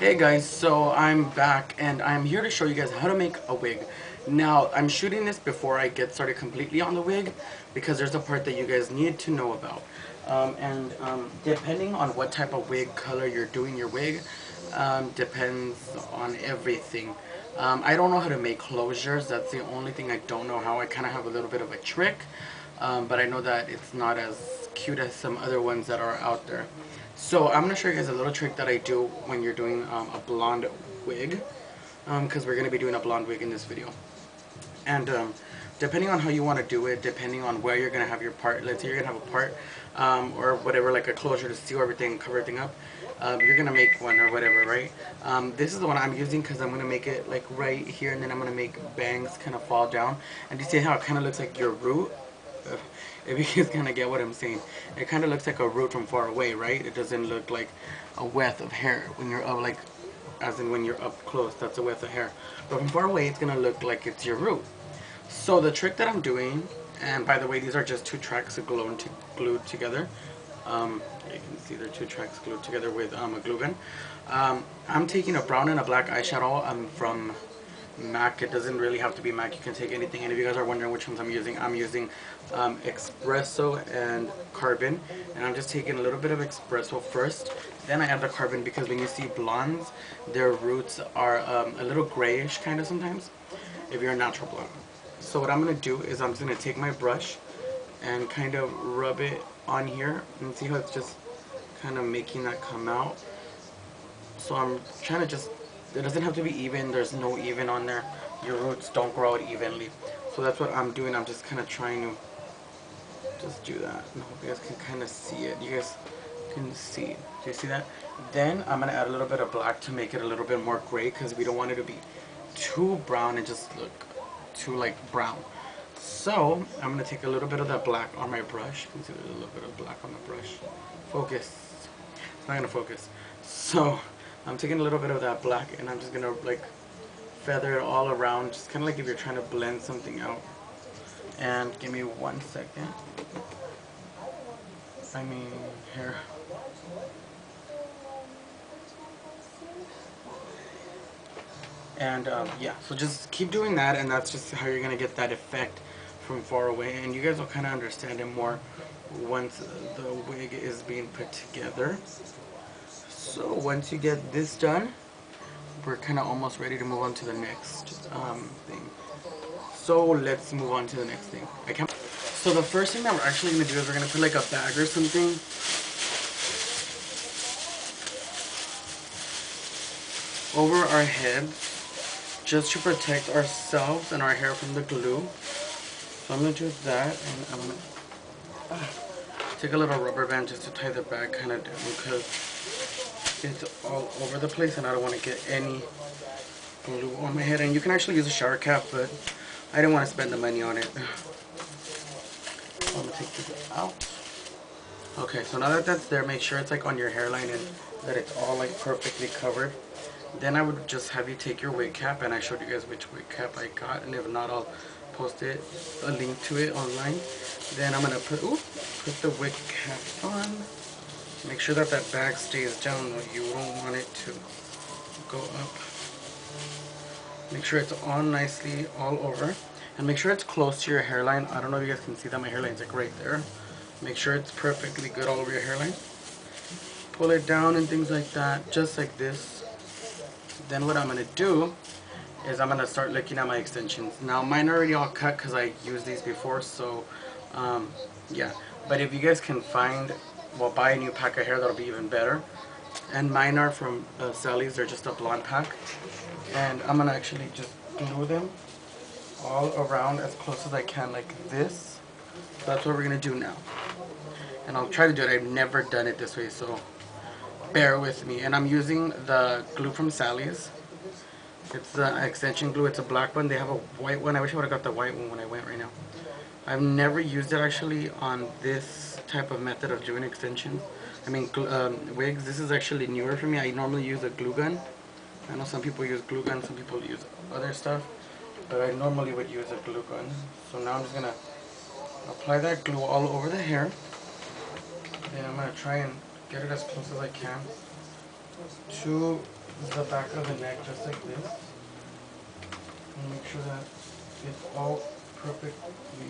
Hey guys, so I'm back and I'm here to show you guys how to make a wig. Now, I'm shooting this before I get started completely on the wig because there's a part that you guys need to know about. Depending on what type of wig color you're doing your wig, depends on everything. I don't know how to make closures. That's the only thing I don't know how. I kind of have a little bit of a trick, but I know that it's not as cute as some other ones that are out there. So I'm going to show you guys a little trick that I do when you're doing a blonde wig, because we're going to be doing a blonde wig in this video. And depending on how you want to do it, depending on where you're going to have your part, let's say you're going to have a part or whatever, like a closure to seal everything, cover everything up, you're going to make one or whatever, right? This is the one I'm using because I'm going to make it like right here, and then I'm going to make bangs kind of fall down. And you see how it kind of looks like your root? If you guys kind of get what I'm saying, it kind of looks like a root from far away, right? It doesn't look like a weft of hair when you're up, like as in when you're up close, that's a weft of hair. But from far away, it's gonna look like it's your root. So the trick that I'm doing, and by the way, these are just two tracks glued together. You can see they're two tracks glued together with a glue gun. I'm taking a brown and a black eyeshadow from MAC. It doesn't really have to be MAC. You can take anything. And if you guys are wondering which ones I'm using Espresso and Carbon. And I'm just taking a little bit of Espresso first. Then I add the Carbon because when you see blondes, their roots are a little grayish kind of sometimes if you're a natural blonde. So what I'm going to do is I'm just going to take my brush and kind of rub it on here. And see how it's just kind of making that come out. So I'm trying to just, it doesn't have to be even, there's no even on there. Your roots don't grow out evenly. So that's what I'm doing. I'm just kind of trying to just do that. And I hope you guys can kind of see it. You guys can see. Do you see that? Then I'm going to add a little bit of black to make it a little bit more gray because we don't want it to be too brown and just look too like brown. So I'm going to take a little bit of that black on my brush. You can see there's a little bit of black on the brush. Focus. It's not going to focus. So I'm taking a little bit of that black and I'm just going to like feather it all around, just kind of like if you're trying to blend something out. And give me 1 second. Here. And yeah, so just keep doing that, and that's just how you're going to get that effect from far away. And you guys will kind of understand it more once the wig is being put together. So once you get this done, we're kind of almost ready to move on to the next thing. So let's move on to the next thing. So the first thing that we're actually going to do is we're going to put like a bag or something over our heads just to protect ourselves and our hair from the glue. So I'm going to do that, and I'm going to take a little rubber band just to tie the bag kind of down because it's all over the place and I don't want to get any glue on my head. And you can actually use a shower cap, but I didn't want to spend the money on it. So I'm going to take this out. Okay, so now that that's there, make sure it's like on your hairline and that it's all like perfectly covered. Then I would just have you take your wig cap, and I showed you guys which wig cap I got, and if not, I'll post a link to it online. Then I'm going to put the wig cap on. Make sure that that bag stays down though. You don't want it to go up. Make sure it's on nicely all over. And make sure it's close to your hairline. I don't know if you guys can see that my hairline's like right there. Make sure it's perfectly good all over your hairline. Pull it down and things like that, just like this. Then what I'm going to do is I'm going to start looking at my extensions. Now mine are already all cut because I used these before, so yeah. But if you guys can find, well, buy a new pack of hair, that'll be even better. And mine are from Sally's. They're just a blonde pack. And I'm going to actually just glue them all around as close as I can like this. So that's what we're going to do now. And I'll try to do it. I've never done it this way, so bear with me. And I'm using the glue from Sally's. It's the extension glue. It's a black one. They have a white one. I wish I would have got the white one when I went right now. I've never used it actually on this type of method of doing extensions. Wigs. This is actually newer for me. I normally use a glue gun. I know some people use glue guns, some people use other stuff, but I normally would use a glue gun. So now I'm just going to apply that glue all over the hair. Then I'm going to try and get it as close as I can to the back of the neck just like this. And make sure that it's all perfectly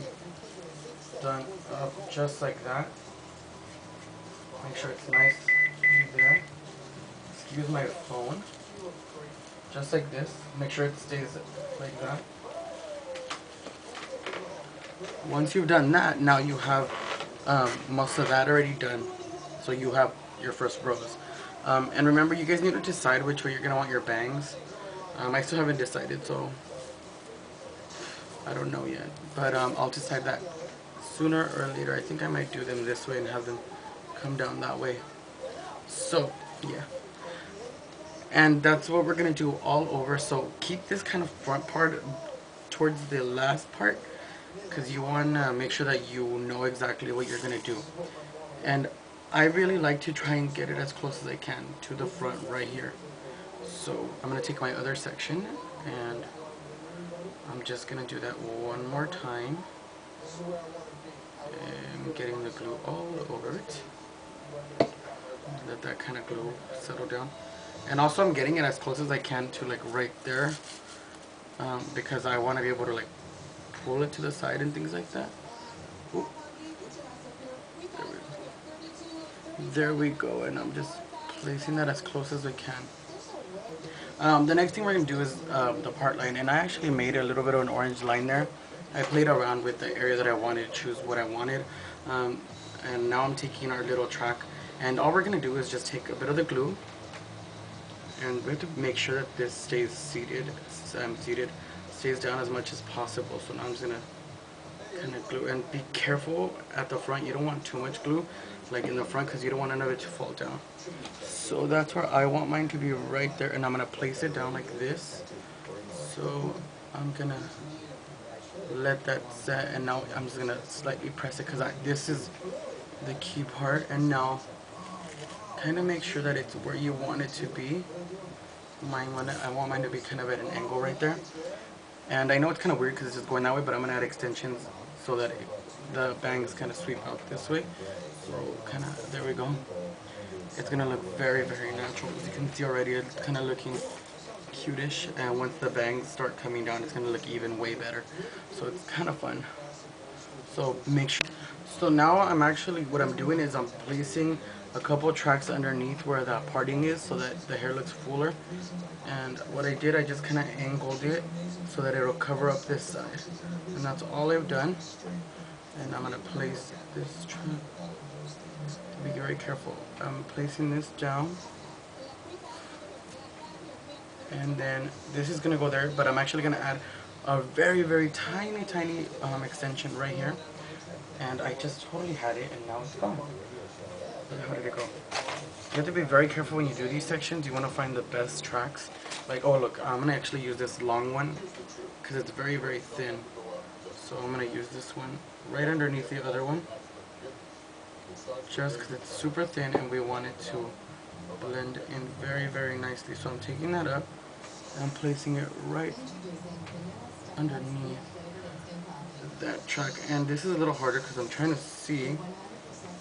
done up just like that. Make sure it's nice there. Excuse my phone. Just like this. Make sure it stays like that. Once you've done that, now you have most of that already done. So you have your first rows. And remember, you guys need to decide which way you're going to want your bangs. I still haven't decided, so I don't know yet. But I'll decide that sooner or later. I think I might do them this way and have them come down that way. So, yeah. And that's what we're going to do all over. So keep this kind of front part towards the last part, because you want to make sure that you know exactly what you're going to do. And I really like to try and get it as close as I can to the front right here. So I'm going to take my other section and I'm just going to do that one more time. I'm getting the glue all over it. Let that kind of glue settle down. And also I'm getting it as close as I can to like right there, because I want to be able to like pull it to the side and things like that. Ooh. There we go, and I'm just placing that as close as I can. The next thing we're going to do is the part line, and I actually made a little bit of an orange line there. I played around with the area that I wanted, choose what I wanted, and now I'm taking our little track, and all we're going to do is just take a bit of the glue, and we have to make sure that this stays seated, stays down as much as possible. So now I'm just going to kind of glue, and be careful at the front. You don't want too much glue like in the front, because you don't want none of it to fall down. So that's where I want mine to be, right there, and I'm going to place it down like this. So I'm going to let that set, and now I'm just going to slightly press it, because this is the key part. And now kind of make sure that it's where you want it to be. I want mine to be kind of at an angle right there. And I know it's kind of weird because it's just going that way, but I'm going to add extensions so that the bangs kind of sweep out this way. So kind of, there we go. It's going to look very, very natural. As you can see already, it's kind of looking cutish. And once the bangs start coming down, it's going to look even way better. So it's kind of fun. So make sure. So now what I'm doing is I'm placing a couple tracks underneath where the parting is, so that the hair looks fuller. And what I did, I just kind of angled it so that it'll cover up this side. And that's all I've done. And I'm going to place this track. Be very careful. I'm placing this down. And then this is going to go there, but I'm actually going to add a very, very tiny extension right here. And I just totally had it, and now it's gone. How did it go? You have to be very careful when you do these sections. You want to find the best tracks. Like, oh look, I'm going to actually use this long one because it's very, very thin. So I'm going to use this one right underneath the other one, just because it's super thin and we want it to blend in very, very nicely. So I'm taking that up and I'm placing it right underneath that track. And this is a little harder because I'm trying to see,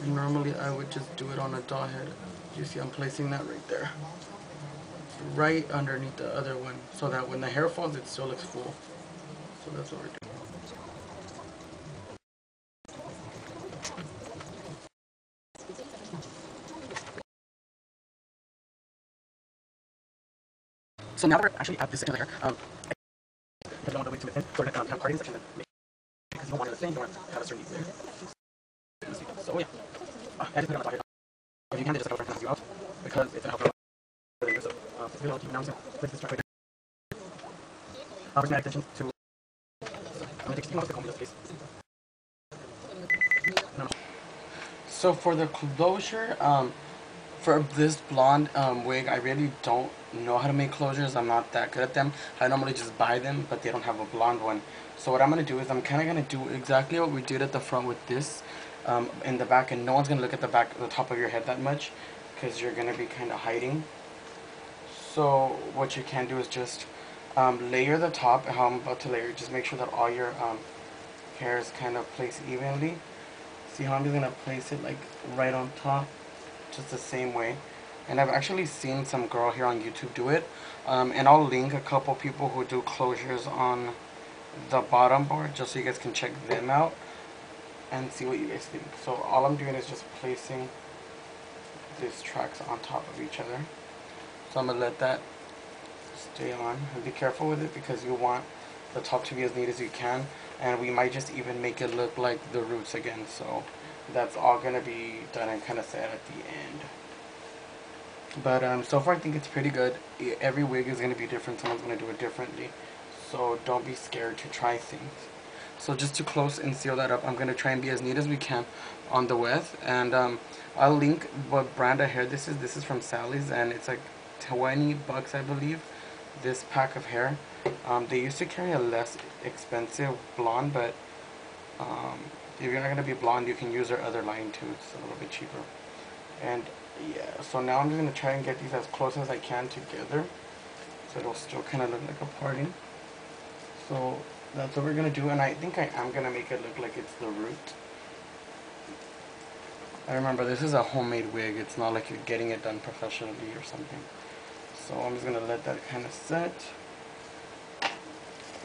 and normally I would just do it on a doll head. You see I'm placing that right there, right underneath the other one, so that when the hair falls it still looks full. So that's what we're doing. So now that we're actually at this section of the hair, you don't want the wig too thin, so we're going to have parting section, because you don't want it to thin, you don't want to have a certain there. So yeah, I just put it on the top here. If you can, just help you out, because it's going to help so it's going to keep now. I'm just going to place this track right there. We're going to add extensions to, I'm going to take steam off the comb in this case. So for the closure, for this blonde wig, I really don't know how to make closures. I'm not that good at them. I normally just buy them, but they don't have a blonde one. So what I'm going to do is I'm kind of going to do exactly what we did at the front with this in the back, and no one's going to look at the top of your head that much, because you're going to be kind of hiding. So what you can do is just layer the top, how I'm about to layer. Just make sure that all your hair is kind of placed evenly. See how I'm just going to place it like right on top, just the same way. and I've actually seen some girl here on YouTube do it, and I'll link a couple people who do closures on the bottom board just so you guys can check them out and see what you guys think. So all I'm doing is just placing these tracks on top of each other. So I'm going to let that stay on, and be careful with it because you want the top to be as neat as you can, and we might just even make it look like the roots again. So that's all going to be done and kind of set at the end. But so far I think it's pretty good. Every wig is going to be different. Someone's going to do it differently. So don't be scared to try things. So just to close and seal that up, I'm going to try and be as neat as we can on the width. And I'll link what brand of hair this is. This is from Sally's, and it's like $20 I believe, this pack of hair. They used to carry a less expensive blonde, but if you're not going to be blonde, you can use their other line too. It's a little bit cheaper. And yeah, so now I'm just going to try and get these as close as I can together, so it'll still kind of look like a party. So that's what we're going to do, and I think I am going to make it look like it's the root. I remember this is a homemade wig. It's not like you're getting it done professionally or something. So I'm just going to let that kind of set.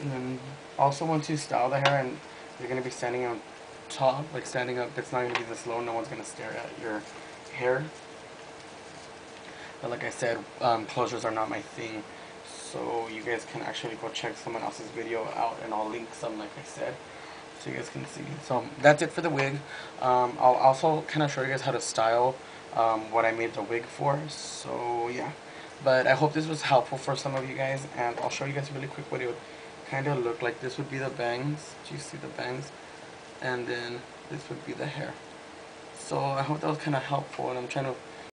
And then also once you style the hair and you're going to be standing on top, like standing up, it's not going to be this low. No one's going to stare at your hair. But like I said, closures are not my thing. So you guys can actually go check someone else's video out, and I'll link some, like I said, so you guys can see. So that's it for the wig. I'll also kind of show you guys how to style what I made the wig for. So yeah, but I hope this was helpful for some of you guys, and I'll show you guys really quick what it would kind of look like. This would be the bangs. Do you see the bangs? And then this would be the hair. So I hope that was kind of helpful, and I'm trying to